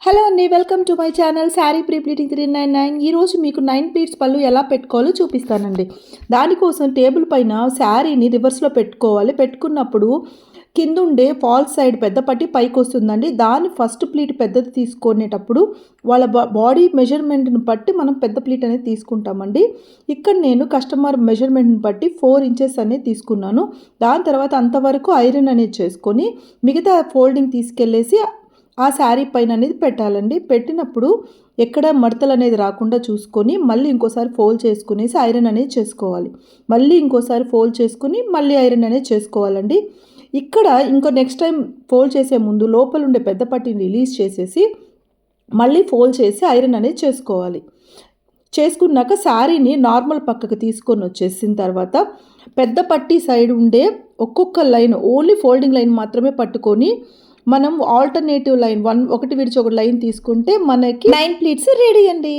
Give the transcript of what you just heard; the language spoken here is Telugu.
హలో అండి, welcome to my channel sari pre pleating 399. ఈరోజు మీకు 9 ప్లీట్స్ పళ్ళు ఎలా పెట్టుకోవాలో చూపిస్తానండి. దానికోసం టేబుల్ పైన శారీని రివర్స్లో పెట్టుకోవాలి. పెట్టుకున్నప్పుడు కింద ఉండే ఫాల్స్ సైడ్ పెద్ద పట్టి పైకి వస్తుందండి. దాని ఫస్ట్ ప్లీట్ పెద్దది తీసుకునేటప్పుడు వాళ్ళ బాడీ మెజర్మెంట్ని బట్టి మనం పెద్ద ప్లీట్ అనేది తీసుకుంటామండి. ఇక్కడ నేను కస్టమర్ మెజర్మెంట్ని బట్టి 4 ఇంచెస్ అనేది తీసుకున్నాను. దాని తర్వాత అంతవరకు ఐరన్ అనేది చేసుకొని మిగతా ఫోల్డింగ్ తీసుకెళ్ళేసి ఆ శారీ పైన అనేది పెట్టాలండి. పెట్టినప్పుడు ఎక్కడ మడతలు అనేది రాకుండా చూసుకొని మళ్ళీ ఇంకోసారి ఫోల్డ్ చేసుకునేసి ఐరన్ అనేది చేసుకోవాలి. మళ్ళీ ఇంకోసారి ఫోల్డ్ చేసుకుని మళ్ళీ ఐరన్ అనేది చేసుకోవాలండి. ఇక్కడ ఇంకో నెక్స్ట్ టైం ఫోల్డ్ చేసే ముందు లోపల ఉండే పెద్ద పట్టిని రిలీజ్ చేసేసి మళ్ళీ ఫోల్డ్ చేసి ఐరన్ అనేది చేసుకోవాలి. చేసుకున్నాక శారీని నార్మల్ పక్కకు తీసుకొని వచ్చేసిన తర్వాత పెద్ద పట్టి సైడ్ ఉండే ఒక్కొక్క లైన్ ఓన్లీ ఫోల్డింగ్ లైన్ మాత్రమే పట్టుకొని మనం ఆల్టర్నేటివ్ లైన్ ఒకటి విడిచి ఒక లైన్ తీసుకుంటే మనకి 9 ప్లీట్స్ రెడీ అండి.